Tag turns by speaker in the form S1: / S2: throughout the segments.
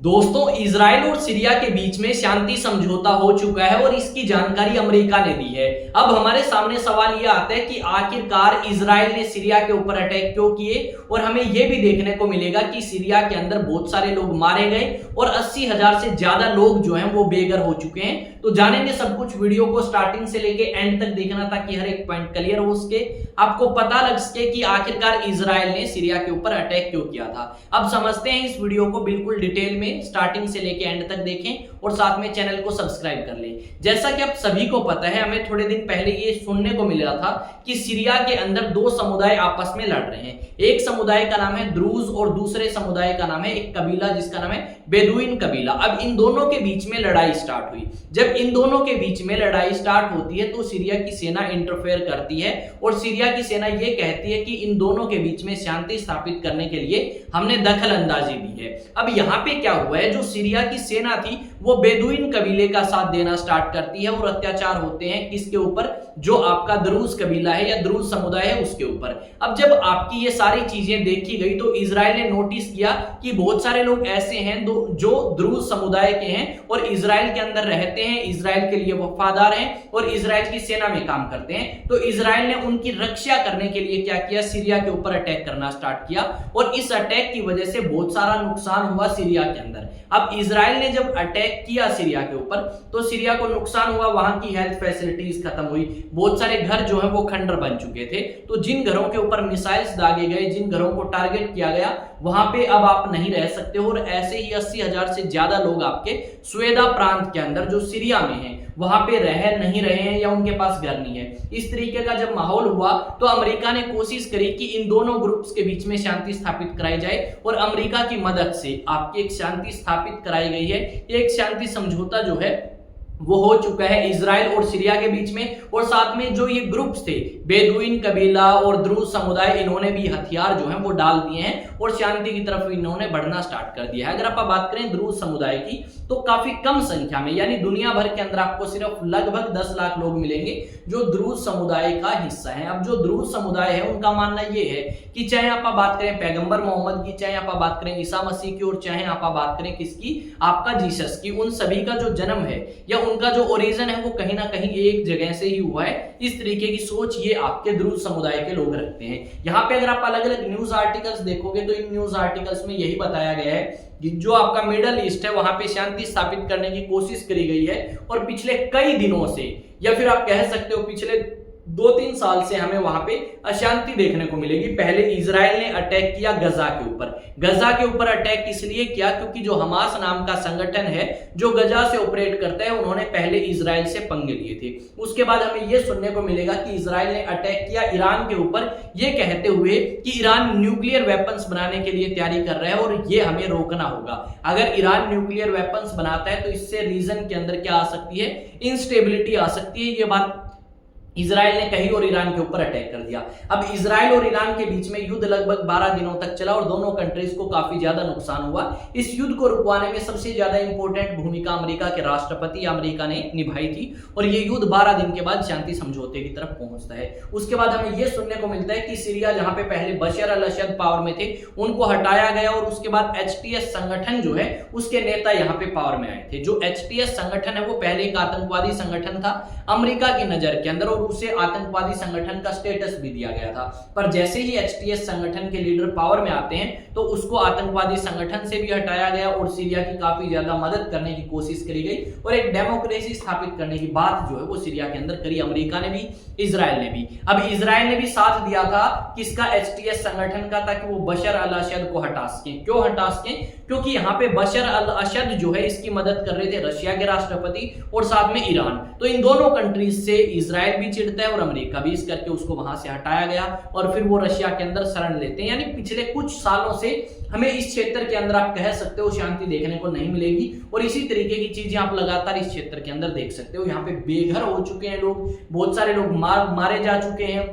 S1: दोस्तों, इजराइल और सीरिया के बीच में शांति समझौता हो चुका है और इसकी जानकारी अमेरिका ने दी है। अब हमारे सामने सवाल यह आता है कि आखिरकार इजराइल ने सीरिया के ऊपर अटैक क्यों किए और हमें यह भी देखने को मिलेगा कि सीरिया के अंदर बहुत सारे लोग मारे गए और 80,000 से ज्यादा लोग जो हैं वो बेघर हो चुके हैं। तो जानेंगे सब कुछ। वीडियो को स्टार्टिंग से लेके एंड तक देखना ताकि हर एक पॉइंट क्लियर हो सके, आपको पता लग सके कि आखिरकार इजराइल ने सीरिया के ऊपर अटैक क्यों किया था। अब समझते हैं इस वीडियो को बिल्कुल डिटेल में, स्टार्टिंग से लेके एंड तक देखें और साथ में चैनल को सब्सक्राइब कर लें। जैसा कि आप सभी को पता है, हमें थोड़े दिन पहले ये सुनने को मिला था कि सीरिया के अंदर दो समुदाय आपस में लड़ रहे हैं। एक समुदाय का नाम है द्रूज और दूसरे समुदाय का नाम है एक कबीला जिसका नाम है बेदुइन कबीला। अब इन दोनों के बीच में लड़ाई स्टार्ट हुई। जब इन दोनों के बीच में लड़ाई स्टार्ट होती है तो सीरिया की सेना इंटरफेयर करती है और सीरिया की सेना ये कहती है कि इन दोनों के बीच में शांति स्थापित करने के लिए हमने दखल अंदाजी दी है। अब यहाँ पे क्या हुआ है, जो सीरिया की सेना थी वो बेदुइन कबीले का साथ देना स्टार्ट करती है और अत्याचार होते हैं किसके ऊपर, जो आपका द्रूज कबीला है या द्रूज समुदाय है उसके ऊपर। अब जब आपकी ये सारी चीजें देखी गई तो इजराइल ने नोटिस किया कि बहुत सारे लोग ऐसे हैं जो द्रूज समुदाय के हैं और इजराइल के अंदर रहते हैं, इजराइल के लिए वफादार हैं और इजराइल की सेना में काम करते हैं। तो इजराइल ने उनकी रक्षा करने के लिए क्या किया, सीरिया के ऊपर अटैक करना स्टार्ट किया और इस अटैक की वजह से बहुत सारा नुकसान हुआ सीरिया के अंदर। अब इजराइल ने जब अटैक किया सीरिया के ऊपर तो सीरिया को नुकसान हुआ, वहां की हेल्थ फैसिलिटीज खत्म हुई, बहुत सारे घर जो है वो खंडर बन चुके थे। तो जिन घरों के ऊपर मिसाइल्स दागे गए, जिन घरों को टारगेट किया गया, वहां पे अब आप नहीं रह सकते हो और ऐसे ही 80,000 से ज्यादा लोग आपके स्वेदा प्रांत के अंदर जो सीरिया में है वहां पे रह नहीं रहे हैं या उनके पास घर नहीं है। इस तरीके का जब माहौल हुआ तो अमेरिका ने कोशिश करी कि इन दोनों ग्रुप्स के बीच में शांति स्थापित कराई जाए और अमेरिका की मदद से आपकी एक शांति स्थापित कराई गई है। एक शांति समझौता जो है वो हो चुका है इजराइल और सीरिया के बीच में। और साथ में जो ये ग्रुप्स थे बेदुइन कबीला और द्रूज समुदाय, इन्होंने भी हथियार जो हैं वो डाल दिए हैं और शांति की तरफ इन्होंने बढ़ना स्टार्ट कर दिया है। अगर आप बात करें द्रूज समुदाय की तो काफी कम संख्या में, यानी दुनिया भर के अंदर आपको सिर्फ लगभग 10 लाख लोग मिलेंगे जो द्रूज समुदाय का हिस्सा है। अब जो द्रूज समुदाय है उनका मानना यह है कि चाहे आप बात करें पैगंबर मोहम्मद की, चाहे आप बात करें ईसा मसीह की और चाहे आप बात करें किसकी, आपका जीसस की, उन सभी का जो जन्म है या उनका जो ओरिजिन है वो कहीं ना कहीं एक जगह से ही हुआ है। इस तरीके की सोच ये आपके द्रूज समुदाय के लोग रखते हैं। यहाँ पे अगर आप अलग अलग न्यूज आर्टिकल्स देखोगे तो इन न्यूज आर्टिकल्स में यही बताया गया है कि जो आपका मिडल ईस्ट है वहां पे शांति स्थापित करने की कोशिश करी गई है और पिछले कई दिनों से, या फिर आप कह सकते हो पिछले 2-3 साल से हमें वहां पे अशांति देखने को मिलेगी। पहले इजराइल ने अटैक किया गजा के ऊपर। गजा के ऊपर अटैक इसलिए किया क्योंकि जो हमास नाम का संगठन है जो गजा से ऑपरेट करता है, उन्होंने पहले इजराइल से पंगे लिए थे। उसके बाद हमें यह सुनने को मिलेगा कि इजराइल ने अटैक किया ईरान के ऊपर, यह कहते हुए कि ईरान न्यूक्लियर वेपन्स बनाने के लिए तैयारी कर रहा है और यह हमें रोकना होगा। अगर ईरान न्यूक्लियर वेपन्स बनाता है तो इससे रीजन के अंदर क्या आ सकती है, इंस्टेबिलिटी आ सकती है। यह बात इजराइल ने कही और ईरान के ऊपर अटैक कर दिया। अब इजराइल और ईरान के बीच में युद्ध लगभग 12 दिनों तक चला और दोनों कंट्रीज को काफी ज्यादा नुकसान हुआ। इस युद्ध को रुकवाने में सबसे ज्यादा इंपॉर्टेंट भूमिका अमेरिका के राष्ट्रपति अमेरिका ने निभाई थी और ये युद्ध 12 दिन के बाद शांति समझौते की तरफ पहुंचता है। उसके बाद हमें यह सुनने को मिलता है कि सीरिया, जहां पे पहले बशर अल असद पावर में थे, उनको हटाया गया और उसके बाद एचटीएस संगठन जो है उसके नेता यहाँ पे पावर में आए थे। जो एचटीएस संगठन है वो पहले एक आतंकवादी संगठन था अमेरिका की नजर के अंदर और उसे आतंकवादी संगठन का स्टेटस भी दिया गया था। पर जैसे ही एचटीएस संगठन के लीडर पावर में आते हैं तो उसको आतंकवादी संगठन से भी हटाया गया और सीरिया की काफी ज्यादा मदद करने की कोशिश करी गई और एक डेमोक्रेसी स्थापित करने की बात जो है वो सीरिया के अंदर करी अमेरिका ने भी, इजराइल ने भी। अब इजराइल ने भी साथ दिया था किसका, एचटीएस संगठन का, ताकि वो बशर अल असद को हटा सके। क्यों हटा सके, क्योंकि यहाँ पे बशर अल असद जो है इसकी मदद कर रहे थे रशिया के राष्ट्रपति और साथ में ईरान। तो इन दोनों कंट्रीज से इजराइल भी चिढ़ता है और अमेरिका भी, इस करके उसको वहां से हटाया गया और फिर वो रशिया के अंदर शरण लेते हैं। यानी पिछले कुछ सालों से हमें इस क्षेत्र के अंदर आप कह सकते हो शांति देखने को नहीं मिलेगी और इसी तरीके की चीजें आप लगातार इस क्षेत्र के अंदर देख सकते हो। यहाँ पे बेघर हो चुके हैं लोग, बहुत सारे लोग मारे जा चुके हैं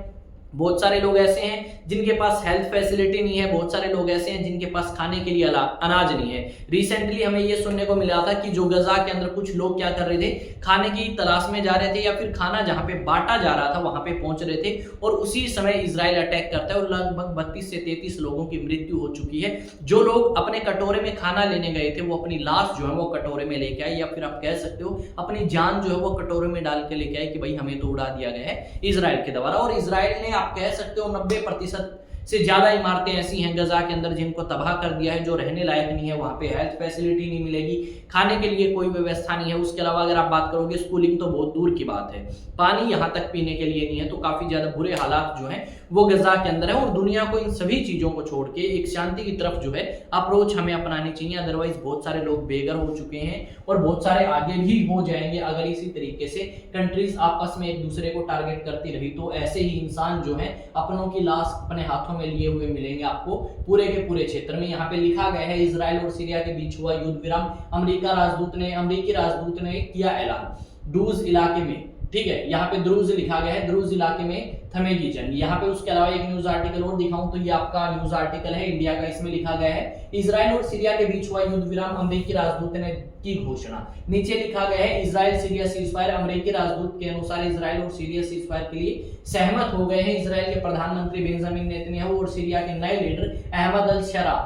S1: बहुत सारे लोग ऐसे हैं जिनके पास हेल्थ फैसिलिटी नहीं है, बहुत सारे लोग ऐसे हैं जिनके पास खाने के लिए अनाज नहीं है। रिसेंटली हमें ये सुनने को मिला था कि जो गजा के अंदर कुछ लोग क्या कर रहे थे, खाने की तलाश में जा रहे थे या फिर खाना जहां पे बांटा जा रहा था वहां पे पहुंच रहे थे और उसी समय इजराइल अटैक करता है और लगभग 32 से 33 लोगों की मृत्यु हो चुकी है। जो लोग अपने कटोरे में खाना लेने गए थे वो अपनी लाश जो है वो कटोरे में लेके आए, या फिर आप कह सकते हो अपनी जान जो है वो कटोरे में डाल के लेके आए कि भाई हमें तो उड़ा दिया गया है इजराइल के द्वारा। और इजराइल ने आप कह सकते हो 90% से ज्यादा इमारतें ऐसी हैं गजा के अंदर जिनको तबाह कर दिया है, जो रहने लायक नहीं है। वहां पे हेल्थ फैसिलिटी नहीं मिलेगी, खाने के लिए कोई व्यवस्था नहीं है। उसके अलावा अगर आप बात करोगे स्कूलिंग तो बहुत दूर की बात है, पानी यहां तक पीने के लिए नहीं है। तो काफी ज्यादा बुरे हालात जो हैं वो गजा के अंदर है और दुनिया को इन सभी चीजों को छोड़ के एक शांति की तरफ जो है अप्रोच हमें अपनानी चाहिए। अदरवाइज बहुत सारे लोग बेघर हो चुके हैं और बहुत सारे आगे भी हो जाएंगे अगर इसी तरीके से कंट्रीज आपस में एक दूसरे को टारगेट करती रही। तो ऐसे ही इंसान जो है अपनों की लाश अपने हाथों में लिए हुए मिलेंगे आपको पूरे के पूरे क्षेत्र में। यहाँ पे लिखा गया है इजराइल और सीरिया के बीच हुआ युद्ध विराम, अमेरिकी राजदूत ने किया ऐलान। ड्रूज इलाके में, ठीक है, यहाँ पे ड्रूज लिखा गया है, ड्रूज इलाके में थमेगी जंग। यहाँ पे उसके अलावा एक न्यूज आर्टिकल और दिखाऊं तो ये आपका न्यूज आर्टिकल है इंडिया का, इसमें लिखा गया है इजराइल और सीरिया के बीच हुआ युद्ध विराम, अमेरिकी राजदूत ने की घोषणा। नीचे लिखा गया है इजराइल सीरिया सीजफायर, अमेरिकी राजदूत के अनुसार इजराइल और सीरिया सीजफायर के लिए सहमत हो गए हैं। इजराइल के प्रधानमंत्री बेंजामिन नेतन्याहू और सीरिया के नए लीडर अहमद अल शरा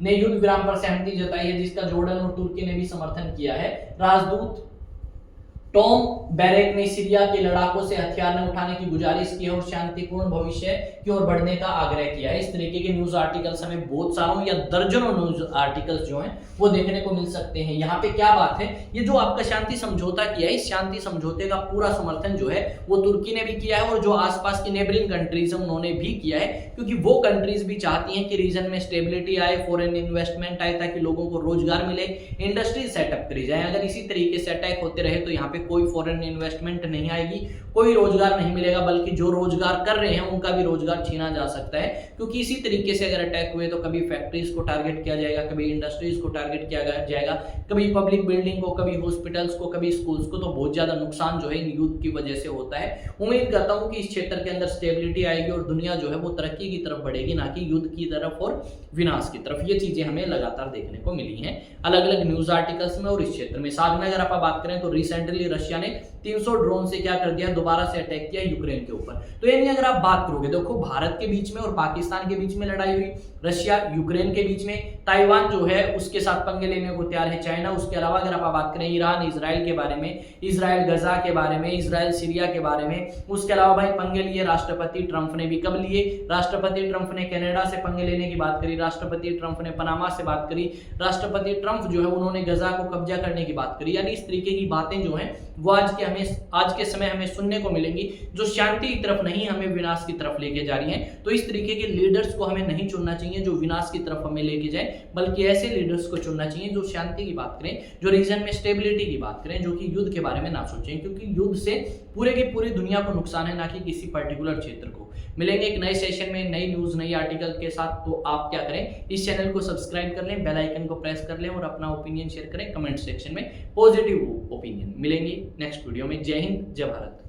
S1: ने युद्ध विराम पर सहमति जताई है, जिसका जॉर्डन और तुर्की ने भी समर्थन किया है। राजदूत टॉम बैरेक ने सीरिया के लड़ाकों से हथियार न उठाने की गुजारिश की है और शांतिपूर्ण भविष्य की ओर बढ़ने का आग्रह किया है। इस तरीके के न्यूज आर्टिकल्स हमें बहुत सारों या दर्जनों न्यूज आर्टिकल्स जो हैं वो देखने को मिल सकते हैं। यहाँ पे क्या बात है, ये जो आपका शांति समझौता किया है, इस शांति समझौते का पूरा समर्थन जो है वो तुर्की ने भी किया है और जो आसपास की नेबरिंग कंट्रीज है उन्होंने भी किया है, क्योंकि वो कंट्रीज भी चाहती हैं कि रीजन में स्टेबिलिटी आए, फॉरेन इन्वेस्टमेंट आए, ताकि लोगों को रोजगार मिले, इंडस्ट्री सेटअप करी जाए। अगर इसी तरीके से अटैक होते रहे तो यहाँ पे कोई फॉरेन इन्वेस्टमेंट नहीं आएगी, कोई रोजगार नहीं मिलेगा, बल्कि जो रोजगार कर रहे हैं उनका भी रोजगार छीना जा सकता है। क्योंकि इसी तरीके से अगर अटैक हुए तो कभी फैक्ट्रीज को टारगेट किया जाएगा, कभी इंडस्ट्रीज को टारगेट किया जाएगा, कभी पब्लिक बिल्डिंग को, कभी हॉस्पिटल्स को, कभी स्कूल्स को। तो बहुत ज्यादा नुकसान जो है इन युद्ध की वजह से होता है। उम्मीद करता हूं कि इस क्षेत्र के अंदर स्टेबिलिटी आएगी और दुनिया जो है वो तरक्की की तरफ बढ़ेगी, ना कि युद्ध की तरफ और विनाश की तरफ। ये चीजें हमें लगातार देखने को मिली हैं अलग अलग न्यूज आर्टिकल्स में और इस क्षेत्र में। साथ में अगर आप बात करें तो रिसेंटली रशिया ने 300 ड्रोन से क्या कर दिया, दोबारा से अटैक किया यूक्रेन के ऊपर। तो यानी अगर आप बात करोगे, देखो भारत के बीच में और पाकिस्तान के बीच में लड़ाई हुई, रशिया यूक्रेन के बीच में, ताइवान जो है उसके साथ पंगे लेने को तैयार है चाइना। उसके अलावा अगर आप बात करें ईरान इजराइल के बारे में, इजराइल गजा के बारे में, इजराइल सीरिया के बारे में। उसके अलावा भाई पंगे लिए राष्ट्रपति ट्रंप ने भी, कब लिए, राष्ट्रपति ट्रंप ने कनाडा से पंगे लेने की बात करी, राष्ट्रपति ट्रंप ने पनामा से बात करी, राष्ट्रपति ट्रंप जो है उन्होंने गजा को कब्जा करने की बात करी। यानी इस तरीके की बातें जो हैं वो आज के समय हमें सुनने को मिलेंगी, जो शांति की तरफ नहीं हमें विनाश की तरफ लेके जा रही हैं। तो इस तरीके के लीडर्स को हमें नहीं चुनना चाहिए जो विनाश की तरफ हमें लेके जाए, बल्कि ऐसे लीडर्स को चुनना चाहिए जो शांति की बात करें, जो रीजन में स्टेबिलिटी की बात करें, जो कि युद्ध के बारे में ना सोचें, क्योंकि युद्ध से पूरे की पूरी दुनिया को नुकसान है, ना कि किसी पर्टिकुलर क्षेत्र को। मिलेंगे एक नए सेशन में नई न्यूज नई आर्टिकल के साथ। तो आप क्या करें, इस चैनल को सब्सक्राइब कर लें, बेल आइकन को प्रेस कर लें और अपना ओपिनियन शेयर करें कमेंट सेक्शन में, पॉजिटिव ओपिनियन। मिलेंगे नेक्स्ट वीडियो में। जय हिंद, जय भारत।